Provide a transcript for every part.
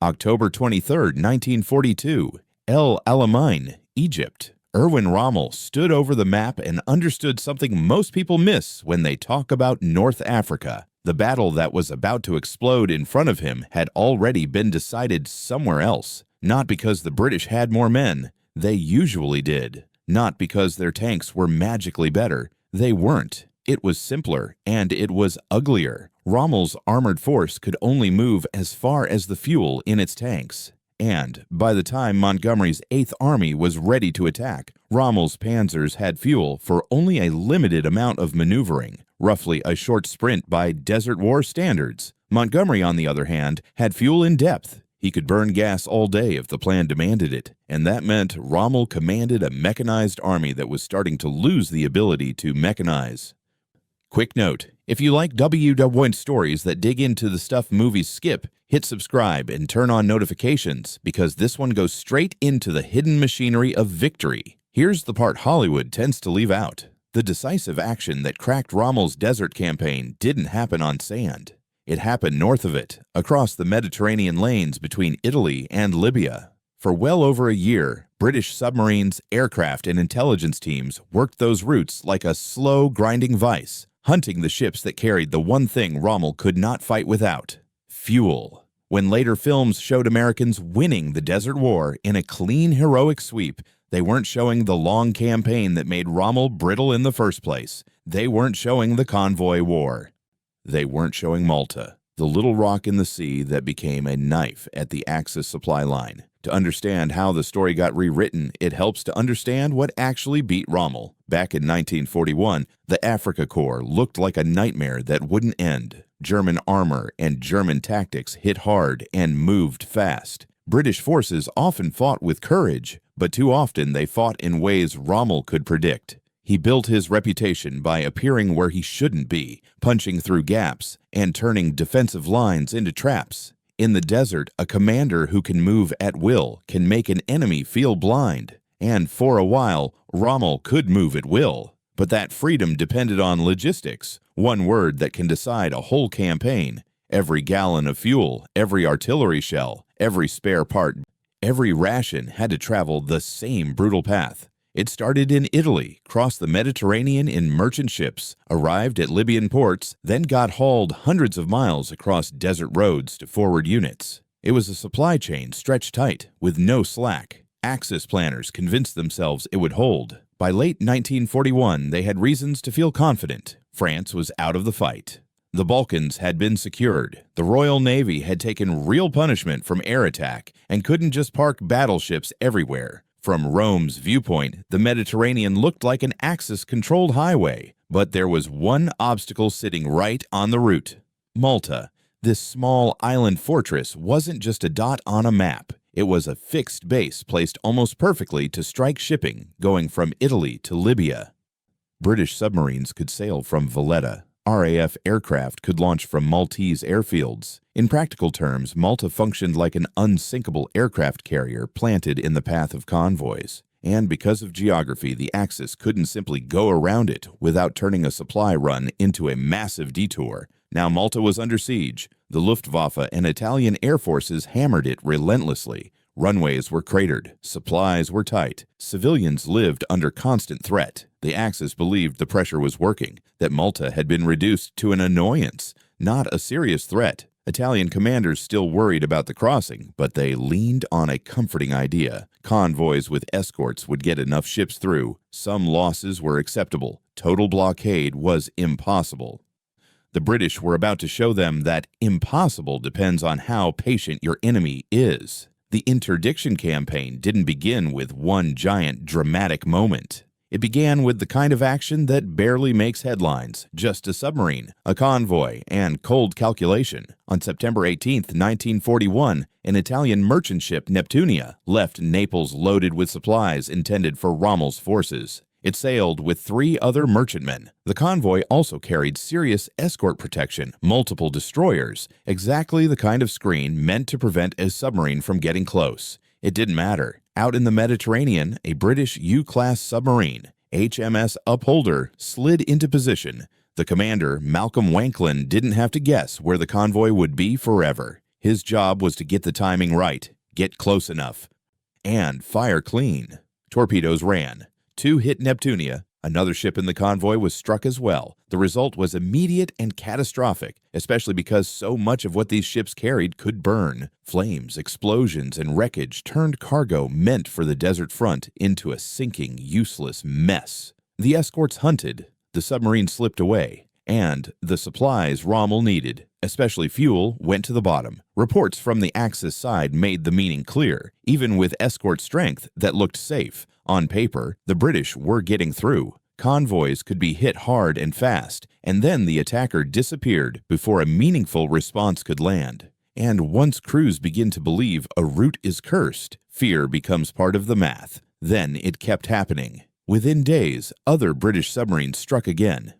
October 23, 1942, El Alamein, Egypt. Erwin Rommel stood over the map and understood something most people miss when they talk about North Africa. The battle that was about to explode in front of him had already been decided somewhere else. Not because the British had more men. They usually did. Not because their tanks were magically better. They weren't. It was simpler, and it was uglier. Rommel's armored force could only move as far as the fuel in its tanks. And by the time Montgomery's 8th Army was ready to attack, Rommel's panzers had fuel for only a limited amount of maneuvering, roughly a short sprint by Desert War standards. Montgomery, on the other hand, had fuel in depth. He could burn gas all day if the plan demanded it, and that meant Rommel commanded a mechanized army that was starting to lose the ability to mechanize. Quick note, if you like WW stories that dig into the stuff movies skip, hit subscribe and turn on notifications because this one goes straight into the hidden machinery of victory. Here's the part Hollywood tends to leave out. The decisive action that cracked Rommel's desert campaign didn't happen on sand. It happened north of it, across the Mediterranean lanes between Italy and Libya. For well over a year, British submarines, aircraft, and intelligence teams worked those routes like a slow, grinding vice, hunting the ships that carried the one thing Rommel could not fight without: fuel. When later films showed Americans winning the Desert War in a clean, heroic sweep, they weren't showing the long campaign that made Rommel brittle in the first place. They weren't showing the convoy war. They weren't showing Malta, the little rock in the sea that became a knife at the Axis supply line. To understand how the story got rewritten, it helps to understand what actually beat Rommel. Back in 1941, the Afrika Korps looked like a nightmare that wouldn't end. German armor and German tactics hit hard and moved fast. British forces often fought with courage, but too often they fought in ways Rommel could predict. He built his reputation by appearing where he shouldn't be, punching through gaps, and turning defensive lines into traps. In the desert, a commander who can move at will can make an enemy feel blind. And for a while, Rommel could move at will. But that freedom depended on logistics, one word that can decide a whole campaign. Every gallon of fuel, every artillery shell, every spare part, every ration had to travel the same brutal path. It started in Italy, crossed the Mediterranean in merchant ships, arrived at Libyan ports, then got hauled hundreds of miles across desert roads to forward units. It was a supply chain stretched tight, with no slack. Axis planners convinced themselves it would hold. By late 1941, they had reasons to feel confident. France was out of the fight. The Balkans had been secured. The Royal Navy had taken real punishment from air attack and couldn't just park battleships everywhere. From Rome's viewpoint, the Mediterranean looked like an Axis-controlled highway, but there was one obstacle sitting right on the route: Malta. This small island fortress wasn't just a dot on a map. It was a fixed base placed almost perfectly to strike shipping going from Italy to Libya. British submarines could sail from Valletta. RAF aircraft could launch from Maltese airfields. In practical terms, Malta functioned like an unsinkable aircraft carrier planted in the path of convoys. And because of geography, the Axis couldn't simply go around it without turning a supply run into a massive detour. Now Malta was under siege. The Luftwaffe and Italian air forces hammered it relentlessly. Runways were cratered, supplies were tight, civilians lived under constant threat. The Axis believed the pressure was working, that Malta had been reduced to an annoyance, not a serious threat. Italian commanders still worried about the crossing, but they leaned on a comforting idea. Convoys with escorts would get enough ships through. Some losses were acceptable. Total blockade was impossible. The British were about to show them that impossible depends on how patient your enemy is. The interdiction campaign didn't begin with one giant dramatic moment. It began with the kind of action that barely makes headlines: just a submarine, a convoy, and cold calculation. On September 18, 1941, an Italian merchant ship, Neptunia, left Naples loaded with supplies intended for Rommel's forces. It sailed with 3 other merchantmen. The convoy also carried serious escort protection, multiple destroyers, exactly the kind of screen meant to prevent a submarine from getting close. It didn't matter. Out in the Mediterranean, a British U-class submarine, HMS Upholder, slid into position. The commander, Malcolm Wanklyn, didn't have to guess where the convoy would be forever. His job was to get the timing right, get close enough, and fire clean. Torpedoes ran. 2 hit Neptunia. Another ship in the convoy was struck as well. The result was immediate and catastrophic, especially because so much of what these ships carried could burn. Flames, explosions, and wreckage turned cargo meant for the desert front into a sinking, useless mess. The escorts hunted, the submarine slipped away, and the supplies Rommel needed, especially fuel, went to the bottom. Reports from the Axis side made the meaning clear. Even with escort strength that looked safe, on paper, the British were getting through. Convoys could be hit hard and fast, and then the attacker disappeared before a meaningful response could land. And once crews begin to believe a route is cursed, fear becomes part of the math. Then it kept happening. Within days, other British submarines struck again.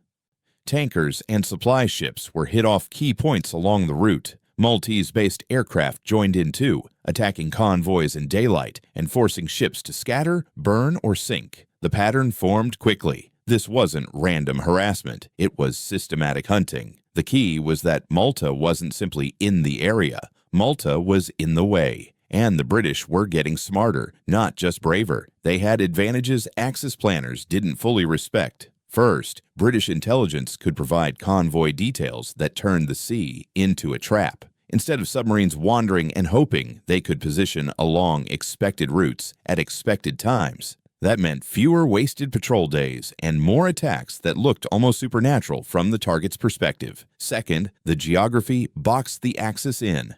Tankers and supply ships were hit off key points along the route. Maltese-based aircraft joined in too, attacking convoys in daylight and forcing ships to scatter, burn, or sink. The pattern formed quickly. This wasn't random harassment. It was systematic hunting. The key was that Malta wasn't simply in the area. Malta was in the way. And the British were getting smarter, not just braver. They had advantages Axis planners didn't fully respect. First, British intelligence could provide convoy details that turned the sea into a trap. Instead of submarines wandering and hoping, they could position along expected routes at expected times. That meant fewer wasted patrol days and more attacks that looked almost supernatural from the target's perspective. Second, the geography boxed the Axis in.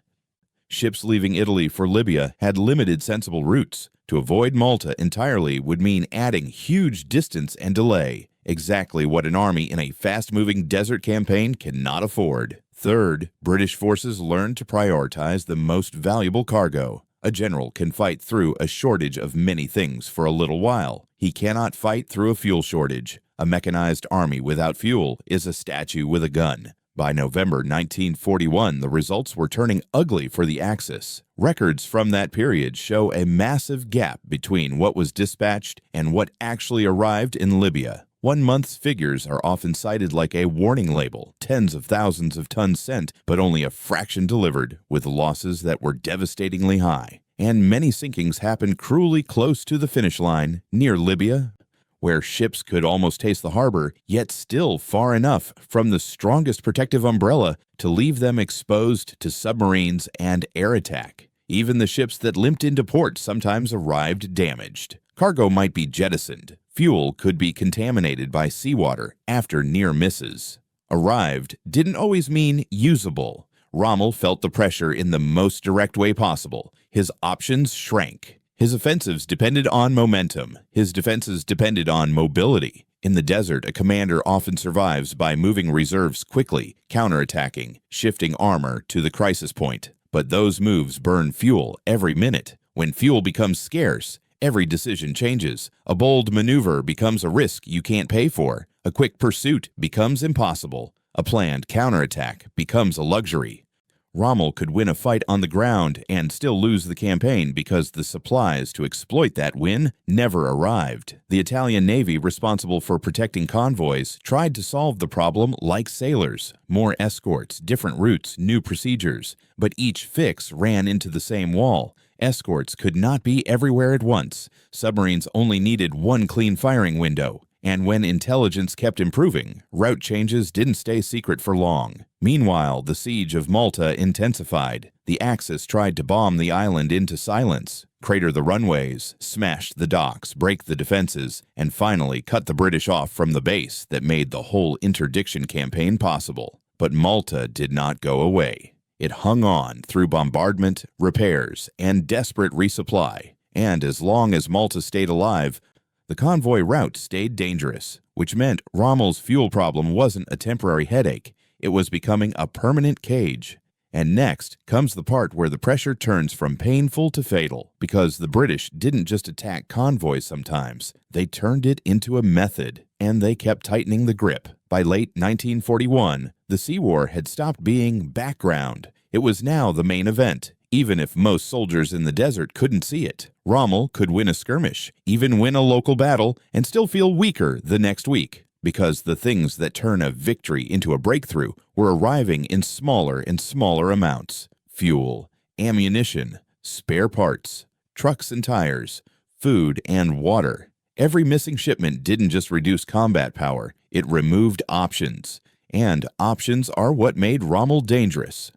Ships leaving Italy for Libya had limited sensible routes. To avoid Malta entirely would mean adding huge distance and delay, exactly what an army in a fast-moving desert campaign cannot afford. Third, British forces learned to prioritize the most valuable cargo. A general can fight through a shortage of many things for a little while. He cannot fight through a fuel shortage. A mechanized army without fuel is a statue with a gun. By November 1941, the results were turning ugly for the Axis. Records from that period show a massive gap between what was dispatched and what actually arrived in Libya. 1 month's figures are often cited like a warning label, tens of thousands of tons sent, but only a fraction delivered, with losses that were devastatingly high. And many sinkings happened cruelly close to the finish line, near Libya, where ships could almost taste the harbor, yet still far enough from the strongest protective umbrella to leave them exposed to submarines and air attack. Even the ships that limped into port sometimes arrived damaged. Cargo might be jettisoned. Fuel could be contaminated by seawater after near misses. Arrived didn't always mean usable. Rommel felt the pressure in the most direct way possible. His options shrank. His offensives depended on momentum. His defenses depended on mobility. In the desert, a commander often survives by moving reserves quickly, counterattacking, shifting armor to the crisis point. But those moves burn fuel every minute. When fuel becomes scarce, every decision changes. A bold maneuver becomes a risk you can't pay for. A quick pursuit becomes impossible. A planned counterattack becomes a luxury. Rommel could win a fight on the ground and still lose the campaign because the supplies to exploit that win never arrived. The Italian Navy, responsible for protecting convoys, tried to solve the problem like sailors. More escorts, different routes, new procedures. But each fix ran into the same wall. Escorts could not be everywhere at once. Submarines only needed one clean firing window. And when intelligence kept improving, route changes didn't stay secret for long. Meanwhile, the siege of Malta intensified. The Axis tried to bomb the island into silence, crater the runways, smash the docks, break the defenses, and finally cut the British off from the base that made the whole interdiction campaign possible. But Malta did not go away. It hung on through bombardment, repairs, and desperate resupply. And as long as Malta stayed alive, the convoy route stayed dangerous, which meant Rommel's fuel problem wasn't a temporary headache. It was becoming a permanent cage. And next comes the part where the pressure turns from painful to fatal, because the British didn't just attack convoys sometimes. They turned it into a method, and they kept tightening the grip. By late 1941, the sea war had stopped being background. It was now the main event, even if most soldiers in the desert couldn't see it. Rommel could win a skirmish, even win a local battle, and still feel weaker the next week, because the things that turn a victory into a breakthrough were arriving in smaller and smaller amounts. fuel, ammunition, spare parts, trucks and tires, food and water. Every missing shipment didn't just reduce combat power, it removed options. And options are what made Rommel dangerous.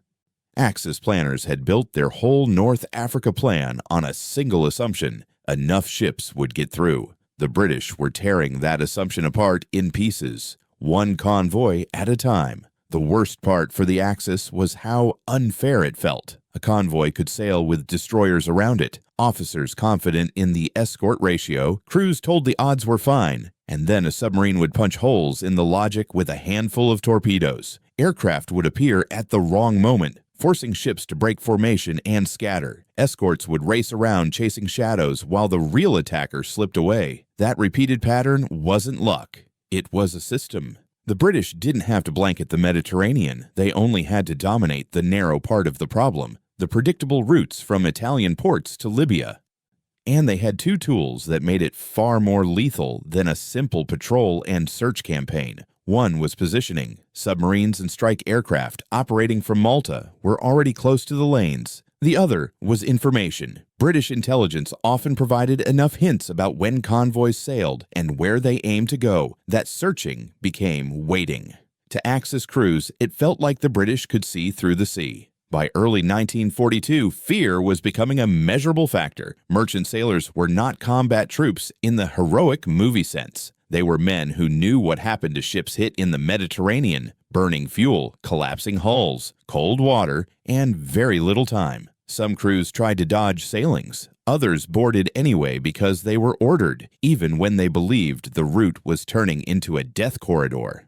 Axis planners had built their whole North Africa plan on a single assumption: enough ships would get through. The British were tearing that assumption apart in pieces, one convoy at a time. The worst part for the Axis was how unfair it felt. A convoy could sail with destroyers around it, officers confident in the escort ratio, crews told the odds were fine, and then a submarine would punch holes in the logic with a handful of torpedoes. Aircraft would appear at the wrong moment, forcing ships to break formation and scatter. Escorts would race around chasing shadows while the real attacker slipped away. That repeated pattern wasn't luck. It was a system. The British didn't have to blanket the Mediterranean. They only had to dominate the narrow part of the problem: the predictable routes from Italian ports to Libya. And they had two tools that made it far more lethal than a simple patrol and search campaign. One was positioning. Submarines and strike aircraft operating from Malta were already close to the lanes. The other was information. British intelligence often provided enough hints about when convoys sailed and where they aimed to go that searching became waiting. To Axis crews, it felt like the British could see through the sea. By early 1942, fear was becoming a measurable factor. Merchant sailors were not combat troops in the heroic movie sense. They were men who knew what happened to ships hit in the Mediterranean: burning fuel, collapsing hulls, cold water, and very little time. Some crews tried to dodge sailings. Others boarded anyway because they were ordered, even when they believed the route was turning into a death corridor.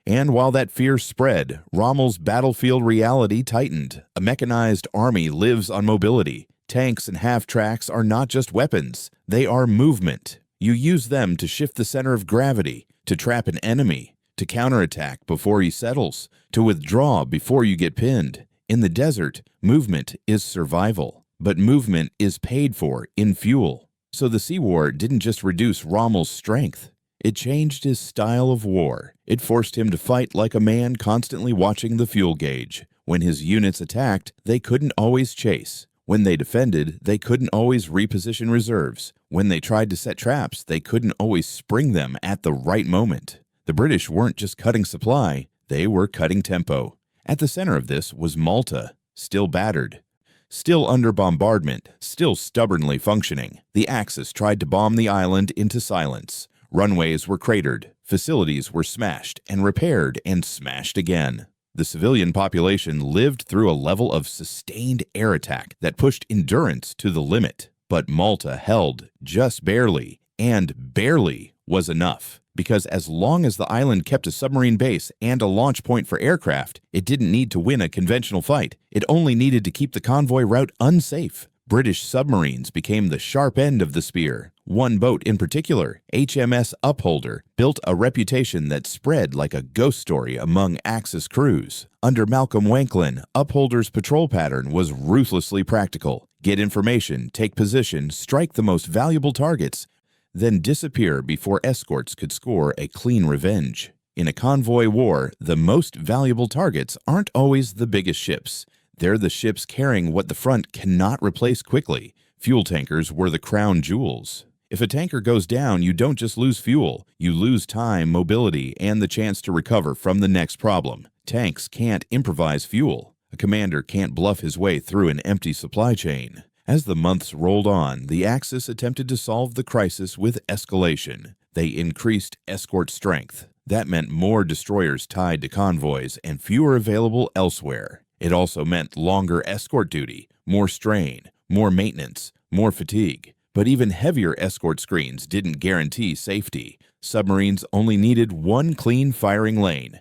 And while that fear spread, Rommel's battlefield reality tightened. A mechanized army lives on mobility. Tanks and half-tracks are not just weapons, they are movement. You use them to shift the center of gravity, to trap an enemy, to counterattack before he settles, to withdraw before you get pinned. In the desert, movement is survival, but movement is paid for in fuel. So the Sea War didn't just reduce Rommel's strength. It changed his style of war. It forced him to fight like a man constantly watching the fuel gauge. When his units attacked, they couldn't always chase. When they defended, they couldn't always reposition reserves. When they tried to set traps, they couldn't always spring them at the right moment. The British weren't just cutting supply, they were cutting tempo. At the center of this was Malta, still battered, still under bombardment, still stubbornly functioning. The Axis tried to bomb the island into silence. Runways were cratered, facilities were smashed and repaired and smashed again. The civilian population lived through a level of sustained air attack that pushed endurance to the limit. But Malta held just barely, and barely was enough. Because as long as the island kept a submarine base and a launch point for aircraft, it didn't need to win a conventional fight. It only needed to keep the convoy route unsafe. British submarines became the sharp end of the spear. One boat in particular, HMS Upholder, built a reputation that spread like a ghost story among Axis crews. Under Malcolm Wanklyn, Upholder's patrol pattern was ruthlessly practical. Get information, take position, strike the most valuable targets, then disappear before escorts could score a clean revenge. In a convoy war, the most valuable targets aren't always the biggest ships. They're the ships carrying what the front cannot replace quickly. Fuel tankers were the crown jewels. If a tanker goes down, you don't just lose fuel. You lose time, mobility, and the chance to recover from the next problem. Tanks can't improvise fuel. A commander can't bluff his way through an empty supply chain. As the months rolled on, the Axis attempted to solve the crisis with escalation. They increased escort strength. That meant more destroyers tied to convoys and fewer available elsewhere. It also meant longer escort duty, more strain, more maintenance, more fatigue. But even heavier escort screens didn't guarantee safety. Submarines only needed one clean firing lane.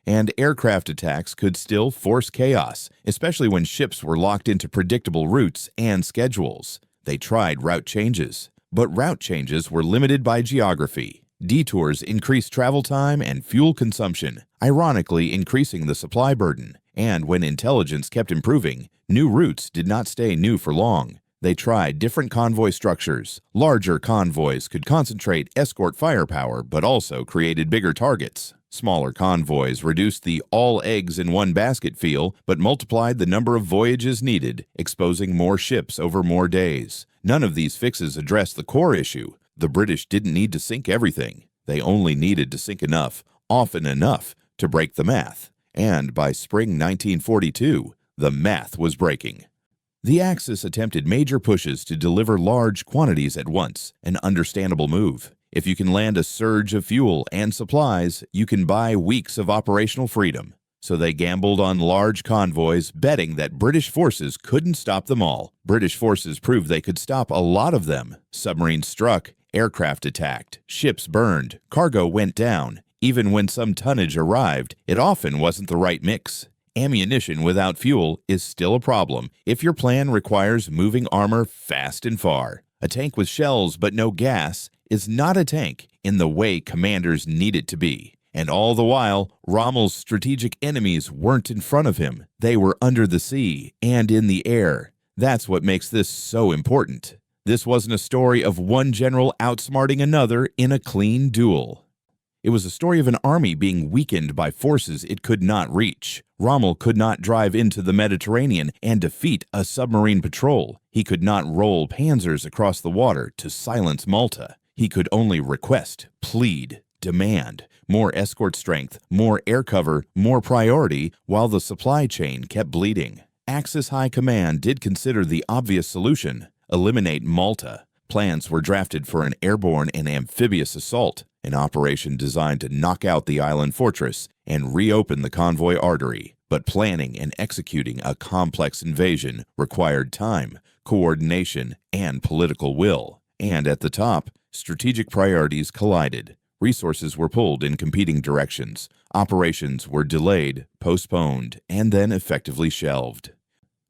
And aircraft attacks could still force chaos, especially when ships were locked into predictable routes and schedules. They tried route changes, but route changes were limited by geography. Detours increased travel time and fuel consumption, ironically increasing the supply burden. And when intelligence kept improving, new routes did not stay new for long. They tried different convoy structures. Larger convoys could concentrate escort firepower, but also created bigger targets. Smaller convoys reduced the all eggs in one basket feel, but multiplied the number of voyages needed, exposing more ships over more days. None of these fixes addressed the core issue. The British didn't need to sink everything. They only needed to sink enough, often enough, to break the math. And by spring 1942, the math was breaking. The Axis attempted major pushes to deliver large quantities at once, an understandable move. If you can land a surge of fuel and supplies, you can buy weeks of operational freedom. So they gambled on large convoys, betting that British forces couldn't stop them all. British forces proved they could stop a lot of them. Submarines struck, aircraft attacked, ships burned, cargo went down. Even when some tonnage arrived, it often wasn't the right mix. Ammunition without fuel is still a problem if your plan requires moving armor fast and far. A tank with shells but no gas is not a tank in the way commanders need it to be. And all the while, Rommel's strategic enemies weren't in front of him. They were under the sea and in the air. That's what makes this so important. This wasn't a story of one general outsmarting another in a clean duel. It was a story of an army being weakened by forces it could not reach. Rommel could not drive into the Mediterranean and defeat a submarine patrol. He could not roll panzers across the water to silence Malta. He could only request, plead, demand more escort strength, more air cover, more priority, while the supply chain kept bleeding. Axis High Command did consider the obvious solution: eliminate Malta. Plans were drafted for an airborne and amphibious assault, an operation designed to knock out the island fortress and reopen the convoy artery. But planning and executing a complex invasion required time, coordination, and political will. And at the top, strategic priorities collided. Resources were pulled in competing directions. Operations were delayed, postponed, and then effectively shelved.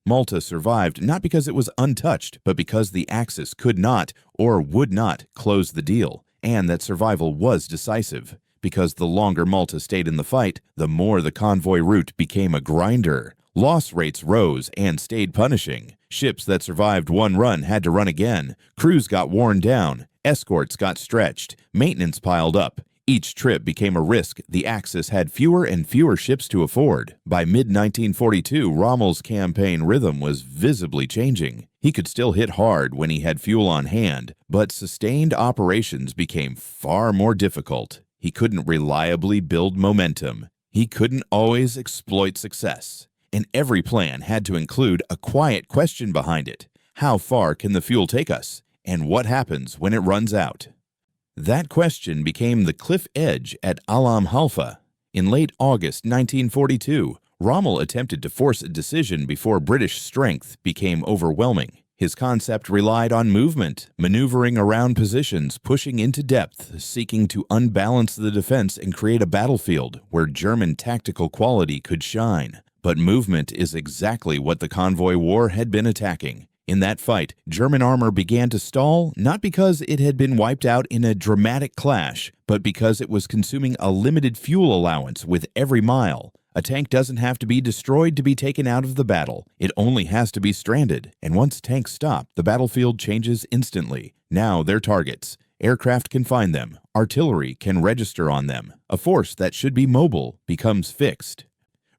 Malta survived not because it was untouched, but because the Axis could not or would not close the deal, and that survival was decisive. Because the longer Malta stayed in the fight, the more the convoy route became a grinder. Loss rates rose and stayed punishing. Ships that survived one run had to run again. Crews got worn down. Escorts got stretched. Maintenance piled up. Each trip became a risk the Axis had fewer and fewer ships to afford. By mid-1942, Rommel's campaign rhythm was visibly changing. He could still hit hard when he had fuel on hand, but sustained operations became far more difficult. He couldn't reliably build momentum. He couldn't always exploit success. And every plan had to include a quiet question behind it. How far can the fuel take us? And what happens when it runs out? That question became the cliff edge at Alam Halfa. In late August 1942, Rommel attempted to force a decision before British strength became overwhelming. His concept relied on movement, maneuvering around positions, pushing into depth, seeking to unbalance the defense and create a battlefield where German tactical quality could shine. But movement is exactly what the convoy war had been attacking. In that fight, German armor began to stall, not because it had been wiped out in a dramatic clash, but because it was consuming a limited fuel allowance with every mile. A tank doesn't have to be destroyed to be taken out of the battle. It only has to be stranded. And once tanks stop, the battlefield changes instantly. Now they're targets. Aircraft can find them. Artillery can register on them. A force that should be mobile becomes fixed.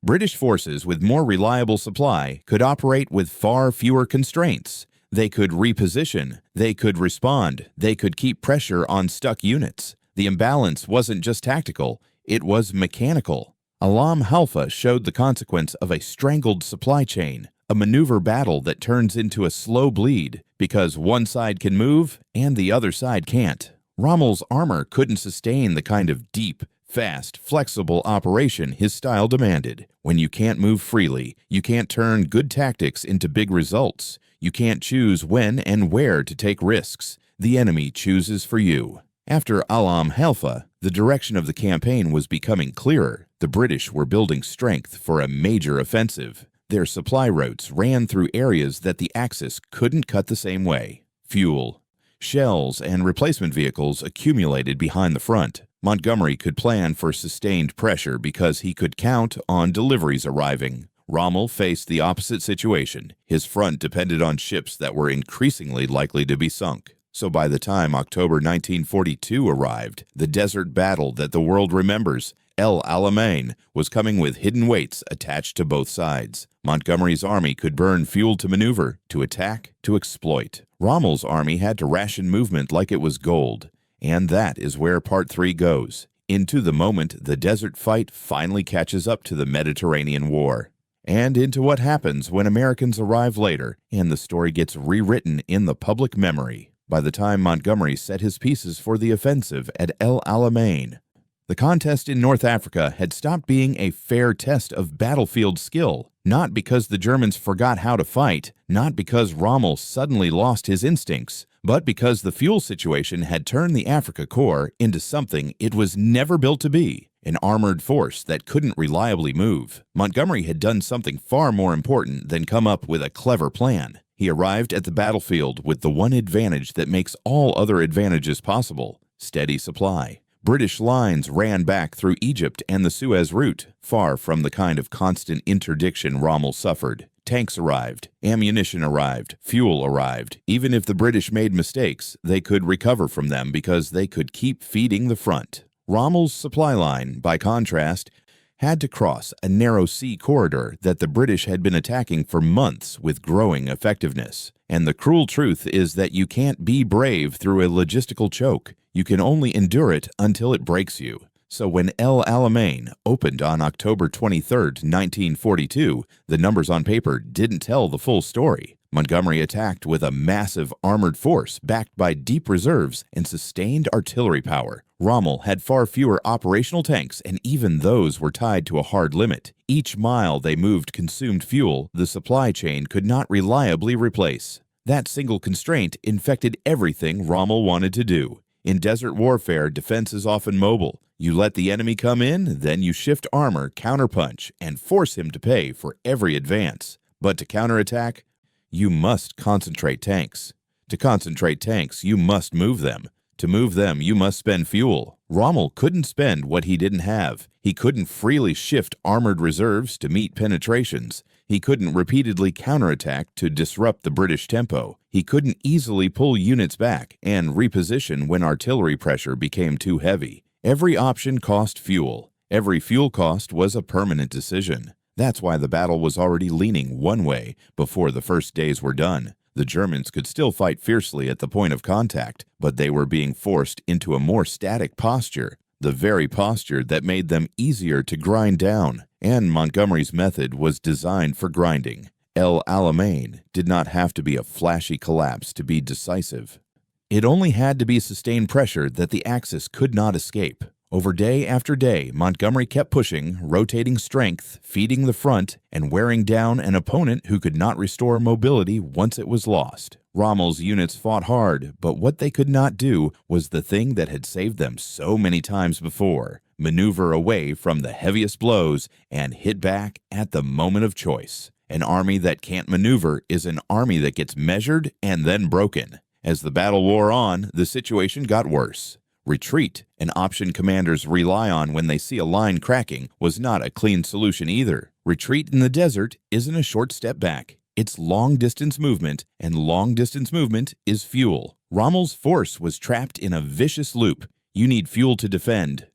British forces with more reliable supply could operate with far fewer constraints. They could reposition, they could respond, they could keep pressure on stuck units. The imbalance wasn't just tactical, it was mechanical. Alam Halfa showed the consequence of a strangled supply chain, a maneuver battle that turns into a slow bleed because one side can move and the other side can't. Rommel's armor couldn't sustain the kind of deep, fast, flexible operation his style demanded. When you can't move freely, you can't turn good tactics into big results. You can't choose when and where to take risks. The enemy chooses for you. After Alam Halfa, the direction of the campaign was becoming clearer. The British were building strength for a major offensive. Their supply routes ran through areas that the Axis couldn't cut the same way. Fuel, shells, and replacement vehicles accumulated behind the front. Montgomery could plan for sustained pressure because he could count on deliveries arriving. Rommel faced the opposite situation. His front depended on ships that were increasingly likely to be sunk. So by the time October 1942 arrived, the desert battle that the world remembers, El Alamein was coming with hidden weights attached to both sides. Montgomery's army could burn fuel to maneuver, to attack, to exploit. Rommel's army had to ration movement like it was gold. And that is where Part 3 goes. Into the moment the desert fight finally catches up to the Mediterranean War. And into what happens when Americans arrive later and the story gets rewritten in the public memory by the time Montgomery set his pieces for the offensive at El Alamein. The contest in North Africa had stopped being a fair test of battlefield skill, not because the Germans forgot how to fight, not because Rommel suddenly lost his instincts, but because the fuel situation had turned the Afrika Korps into something it was never built to be, an armored force that couldn't reliably move. Montgomery had done something far more important than come up with a clever plan. He arrived at the battlefield with the one advantage that makes all other advantages possible: steady supply. British lines ran back through Egypt and the Suez route, far from the kind of constant interdiction Rommel suffered. Tanks arrived, ammunition arrived, fuel arrived. Even if the British made mistakes, they could recover from them because they could keep feeding the front. Rommel's supply line, by contrast, had to cross a narrow sea corridor that the British had been attacking for months with growing effectiveness. And the cruel truth is that you can't be brave through a logistical choke. You can only endure it until it breaks you. So when El Alamein opened on October 23, 1942, the numbers on paper didn't tell the full story. Montgomery attacked with a massive armored force backed by deep reserves and sustained artillery power. Rommel had far fewer operational tanks, and even those were tied to a hard limit. Each mile they moved consumed fuel the supply chain could not reliably replace. That single constraint infected everything Rommel wanted to do. In desert warfare, defense is often mobile. You let the enemy come in, then you shift armor, counterpunch, and force him to pay for every advance. But to counterattack, you must concentrate tanks. To concentrate tanks, you must move them. To move them, you must spend fuel. Rommel couldn't spend what he didn't have. He couldn't freely shift armored reserves to meet penetrations. He couldn't repeatedly counterattack to disrupt the British tempo. He couldn't easily pull units back and reposition when artillery pressure became too heavy. Every option cost fuel. Every fuel cost was a permanent decision. That's why the battle was already leaning one way before the first days were done. The Germans could still fight fiercely at the point of contact, but they were being forced into a more static posture, the very posture that made them easier to grind down. And Montgomery's method was designed for grinding. El Alamein did not have to be a flashy collapse to be decisive. It only had to be sustained pressure that the Axis could not escape. Over day after day, Montgomery kept pushing, rotating strength, feeding the front, and wearing down an opponent who could not restore mobility once it was lost. Rommel's units fought hard, but what they could not do was the thing that had saved them so many times before: maneuver away from the heaviest blows and hit back at the moment of choice. An army that can't maneuver is an army that gets measured and then broken. As the battle wore on, the situation got worse. Retreat, an option commanders rely on when they see a line cracking, was not a clean solution either. Retreat in the desert isn't a short step back. It's long-distance movement, and long-distance movement is fuel. Rommel's force was trapped in a vicious loop. You need fuel to defend.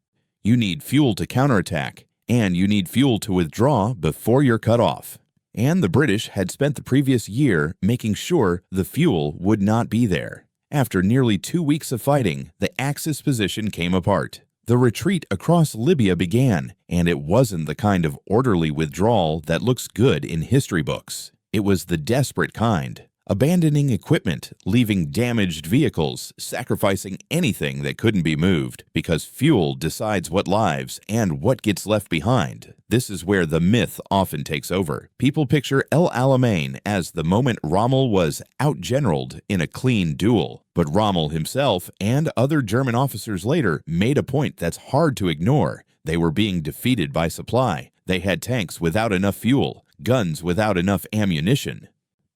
You need fuel to counterattack. And you need fuel to withdraw before you're cut off. And the British had spent the previous year making sure the fuel would not be there. After nearly 2 weeks of fighting, the Axis position came apart. The retreat across Libya began, and it wasn't the kind of orderly withdrawal that looks good in history books. It was the desperate kind. Abandoning equipment, leaving damaged vehicles, sacrificing anything that couldn't be moved, because fuel decides what lives and what gets left behind. This is where the myth often takes over. People picture El Alamein as the moment Rommel was outgeneraled in a clean duel. But Rommel himself and other German officers later made a point that's hard to ignore. They were being defeated by supply. They had tanks without enough fuel, guns without enough ammunition.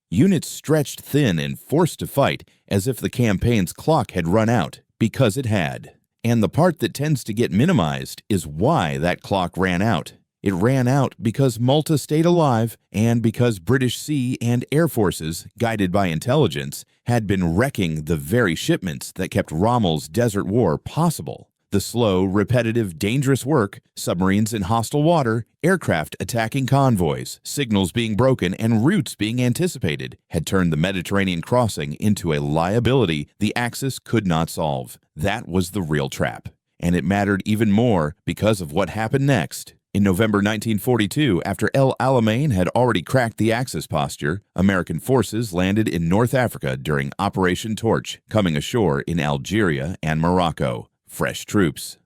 Units stretched thin and forced to fight as if the campaign's clock had run out, because it had. And the part that tends to get minimized is why that clock ran out. It ran out because Malta stayed alive and because British sea and air forces, guided by intelligence, had been wrecking the very shipments that kept Rommel's desert war possible. The slow, repetitive, dangerous work, submarines in hostile water, aircraft attacking convoys, signals being broken, and routes being anticipated, had turned the Mediterranean crossing into a liability the Axis could not solve. That was the real trap. And it mattered even more because of what happened next. In November 1942, after El Alamein had already cracked the Axis posture, American forces landed in North Africa during Operation Torch, coming ashore in Algeria and Morocco. Fresh troops,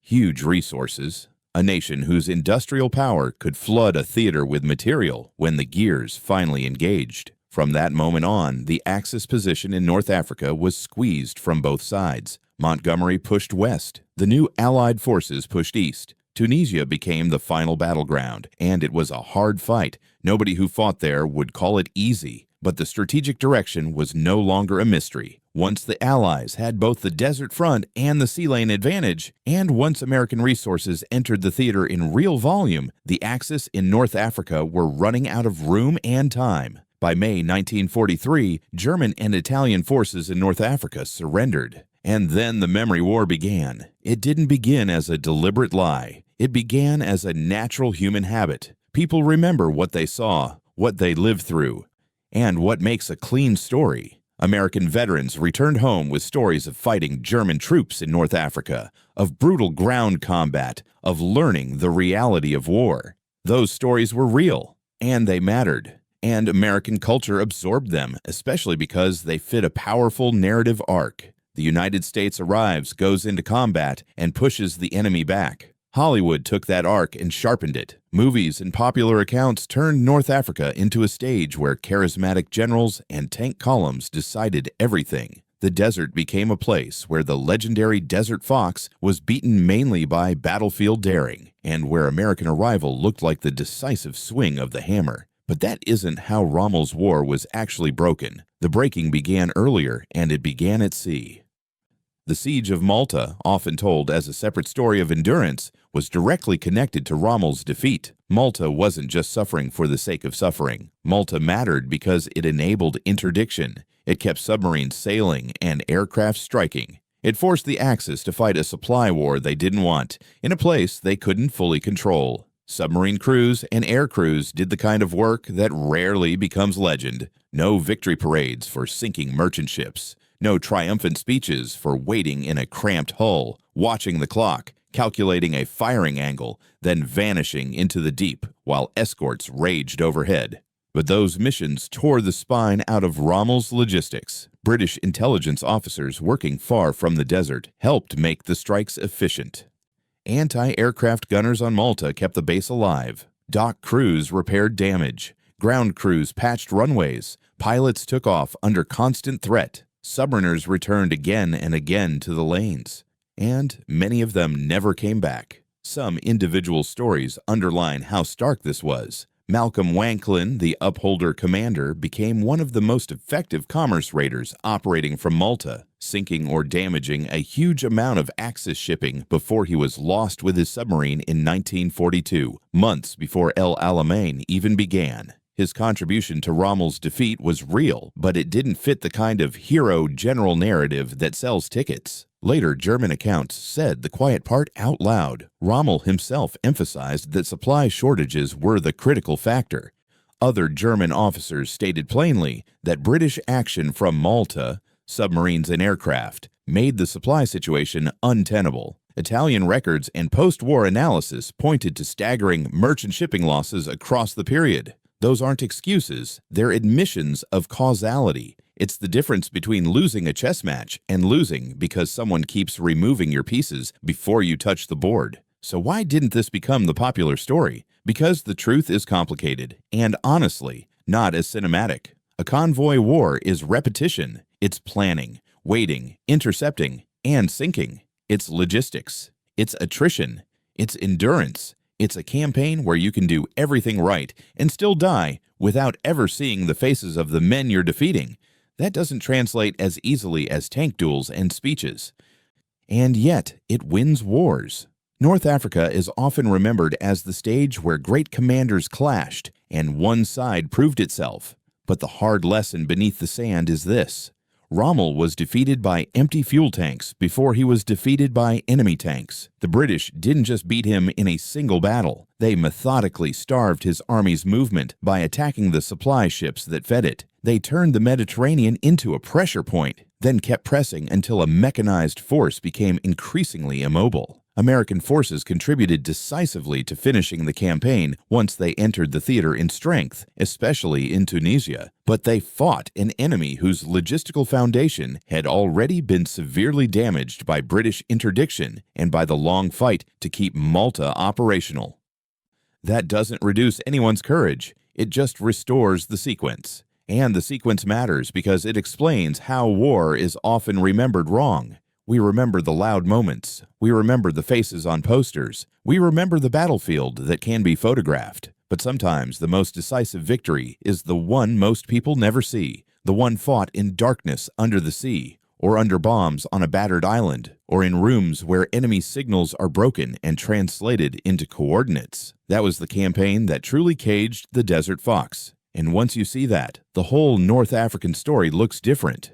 huge resources, a nation whose industrial power could flood a theater with material when the gears finally engaged. From that moment on, the Axis position in North Africa was squeezed from both sides. Montgomery pushed west. The new Allied forces pushed east. Tunisia became the final battleground, and it was a hard fight. Nobody who fought there would call it easy, but the strategic direction was no longer a mystery. Once the Allies had both the desert front and the sea lane advantage, and once American resources entered the theater in real volume, the Axis in North Africa were running out of room and time. By May 1943, German and Italian forces in North Africa surrendered. And then the memory war began. It didn't begin as a deliberate lie. It began as a natural human habit. People remember what they saw, what they lived through, and what makes a clean story. American veterans returned home with stories of fighting German troops in North Africa, of brutal ground combat, of learning the reality of war. Those stories were real, and they mattered. And American culture absorbed them, especially because they fit a powerful narrative arc. The United States arrives, goes into combat, and pushes the enemy back. Hollywood took that arc and sharpened it. Movies and popular accounts turned North Africa into a stage where charismatic generals and tank columns decided everything. The desert became a place where the legendary Desert Fox was beaten mainly by battlefield daring, and where American arrival looked like the decisive swing of the hammer. But that isn't how Rommel's war was actually broken. The breaking began earlier, and it began at sea. The Siege of Malta, often told as a separate story of endurance, was directly connected to Rommel's defeat. Malta wasn't just suffering for the sake of suffering. Malta mattered because it enabled interdiction. It kept submarines sailing and aircraft striking. It forced the Axis to fight a supply war they didn't want, in a place they couldn't fully control. Submarine crews and air crews did the kind of work that rarely becomes legend. No victory parades for sinking merchant ships. No triumphant speeches for waiting in a cramped hull, watching the clock, calculating a firing angle, then vanishing into the deep while escorts raged overhead. But those missions tore the spine out of Rommel's logistics. British intelligence officers working far from the desert helped make the strikes efficient. Anti-aircraft gunners on Malta kept the base alive. Dock crews repaired damage. Ground crews patched runways. Pilots took off under constant threat. Submariners returned again and again to the lanes, and many of them never came back. Some individual stories underline how stark this was. Malcolm Wanklyn, the upholder commander, became one of the most effective commerce raiders operating from Malta, sinking or damaging a huge amount of Axis shipping before he was lost with his submarine in 1942, months before El Alamein even began. His contribution to Rommel's defeat was real, but it didn't fit the kind of hero general narrative that sells tickets. Later German accounts said the quiet part out loud. Rommel himself emphasized that supply shortages were the critical factor. Other German officers stated plainly that British action from Malta, submarines and aircraft, made the supply situation untenable. Italian records and post-war analysis pointed to staggering merchant shipping losses across the period. Those aren't excuses, they're admissions of causality. It's the difference between losing a chess match and losing because someone keeps removing your pieces before you touch the board. So why didn't this become the popular story? Because the truth is complicated, and honestly, not as cinematic. A convoy war is repetition. It's planning, waiting, intercepting, and sinking. It's logistics. It's attrition. It's endurance. It's a campaign where you can do everything right and still die without ever seeing the faces of the men you're defeating. That doesn't translate as easily as tank duels and speeches. And yet, it wins wars. North Africa is often remembered as the stage where great commanders clashed and one side proved itself. But the hard lesson beneath the sand is this. Rommel was defeated by empty fuel tanks before he was defeated by enemy tanks. The British didn't just beat him in a single battle. They methodically starved his army's movement by attacking the supply ships that fed it. They turned the Mediterranean into a pressure point, then kept pressing until a mechanized force became increasingly immobile. American forces contributed decisively to finishing the campaign once they entered the theater in strength, especially in Tunisia. But they fought an enemy whose logistical foundation had already been severely damaged by British interdiction and by the long fight to keep Malta operational. That doesn't reduce anyone's courage, it just restores the sequence. And the sequence matters because it explains how war is often remembered wrong. We remember the loud moments. We remember the faces on posters. We remember the battlefield that can be photographed. But sometimes the most decisive victory is the one most people never see, the one fought in darkness under the sea, or under bombs on a battered island, or in rooms where enemy signals are broken and translated into coordinates. That was the campaign that truly caged the Desert Fox. And once you see that, the whole North African story looks different.